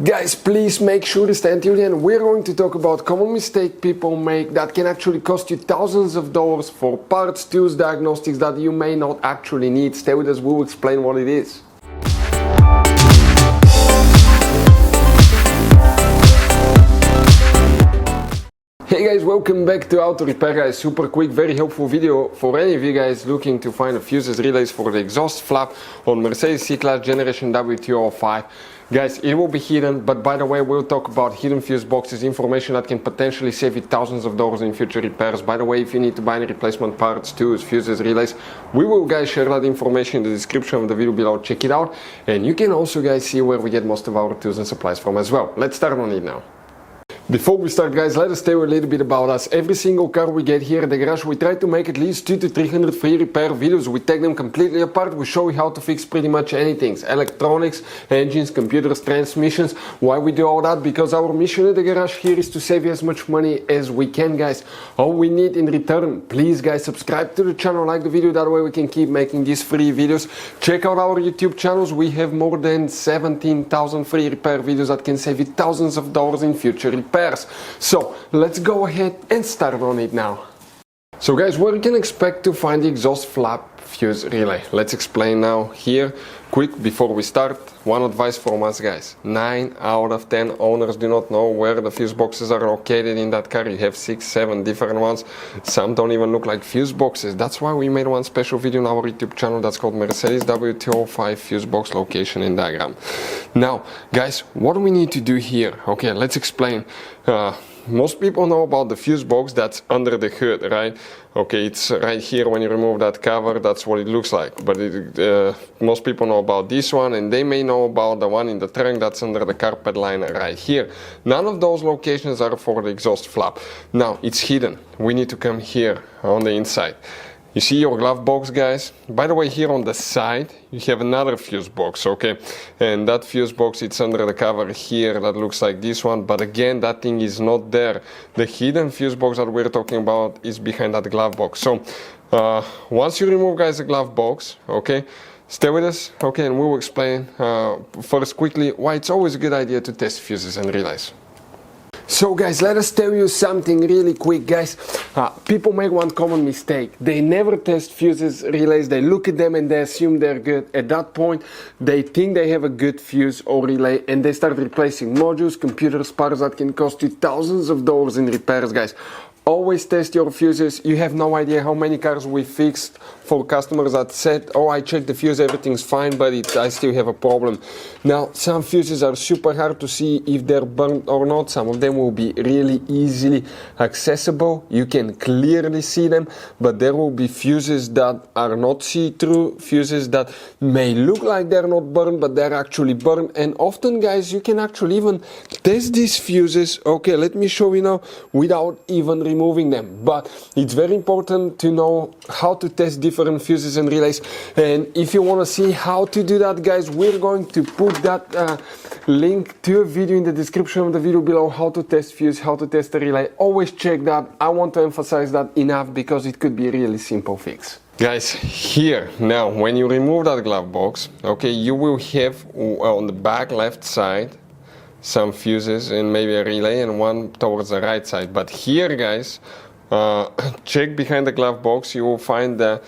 Guys, please make sure to stay until the end. We're going to talk about common mistake people make that can actually cost you thousands of dollars for parts, tools, diagnostics that you may not actually need. Stay with us, we'll explain what it is. Hey guys, welcome back to Auto Repair guys. Super quick, very helpful video for any of you guys looking to find the fuses relays for the exhaust flap on Mercedes C-Class Generation W205. Guys, it will be hidden, but by the way, we'll talk about hidden fuse boxes, information that can potentially save you thousands of dollars in future repairs. By the way, if you need to buy any replacement parts, tools, fuses, relays, we will guys share that information in the description of the video below. Check it out, and you can also guys see where we get most of our tools and supplies from as well. Let's start on it now. Before we start guys, let us tell you a little bit about us. Every single car we get here at the garage, we try to make at least 200 to 300 free repair videos. We take them completely apart, we show you how to fix pretty much anything. Electronics, engines, computers, transmissions. Why we do all that? Because our mission at the garage here is to save you as much money as we can guys. All we need in return, please guys, subscribe to the channel, like the video, that way we can keep making these free videos. Check out our YouTube channels, we have more than 17,000 free repair videos that can save you thousands of dollars in future repairs. So let's go ahead and start on it now. So guys, where you can expect to find the exhaust flap fuse relay? Let's explain now here. Quick, before we start, one advice from us guys. 9 out of 10 owners do not know where the fuse boxes are located in that car. You have 6, 7 different ones. Some don't even look like fuse boxes. That's why we made one special video on our YouTube channel that's called Mercedes W205 fuse box location and diagram. Now guys, what do we need to do here? Okay, let's explain. Most people know about the fuse box that's under the hood, right? Okay, it's right here. When you remove that cover, that's what it looks like. But most people know about this one, and they may know about the one in the trunk that's under the carpet liner right here. None of those locations are for the exhaust flap. Now, it's hidden. We need to come here on the inside. You see your glove box guys? By the way, here on the side you have another fuse box, okay? And that fuse box, it's under the cover here, that looks like this one, but again that thing is not there. The hidden fuse box that we're talking about is behind that glove box. So once you remove guys the glove box, okay, stay with us, okay, and we will explain first quickly why it's always a good idea to test fuses and relays. So guys, let us tell you something really quick guys. People make one common mistake. They never test fuses, relays, they look at them and they assume they're good. At that point, they think they have a good fuse or relay and they start replacing modules, computers, parts that can cost you thousands of dollars in repairs guys. Always test your fuses. You have no idea how many cars we fixed for customers that said, oh, I checked the fuse, everything's fine, but I still have a problem. Now, some fuses are super hard to see if they're burnt or not. Some of them will be really easily accessible. You can clearly see them, but there will be fuses that are not see-through, fuses that may look like they're not burned, but they're actually burned. And often, guys, you can actually even test these fuses. Okay, let me show you now without even removing them. But it's very important to know how to test different fuses and relays, and if you want to see how to do that guys, we're going to put that link to a video in the description of the video below, how to test fuse, how to test a relay. Always check that. I want to emphasize that enough because it could be a really simple fix. Guys, here now when you remove that glove box, okay, you will have on the back left side some fuses and maybe a relay and one towards the right side. But here guys, check behind the glove box, you will find a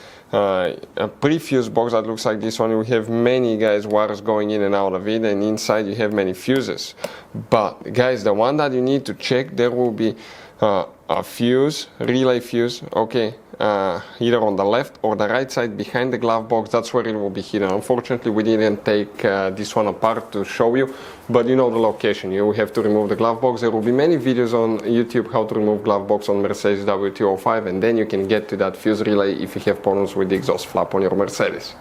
pre-fuse box that looks like this one. You have many guys wires going in and out of it, and inside you have many fuses. But guys, the one that you need to check, there will be a fuse, relay fuse, okay, either on the left or the right side behind the glove box. That's where it will be hidden. Unfortunately, we didn't take this one apart to show you, but you know the location. You have to remove the glove box. There will be many videos on YouTube how to remove glove box on Mercedes W205, and then you can get to that fuse relay if you have problems with the exhaust flap on your Mercedes.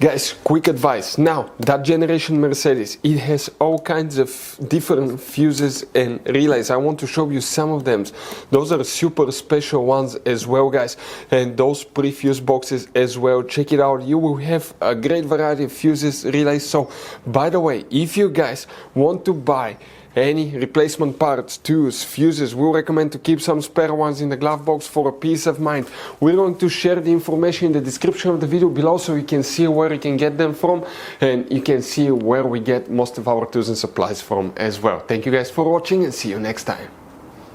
Guys, quick advice. Now, that generation Mercedes, it has all kinds of different fuses and relays. I want to show you some of them. Those are super special ones as well, guys. And those pre-fuse boxes as well. Check it out. You will have a great variety of fuses, relays. So, by the way, if you guys want to buy any replacement parts, tools, fuses, we recommend to keep some spare ones in the glove box for a peace of mind. We're going to share the information in the description of the video below so you can see where you can get them from, and you can see where we get most of our tools and supplies from as well. Thank you guys for watching and see you next time.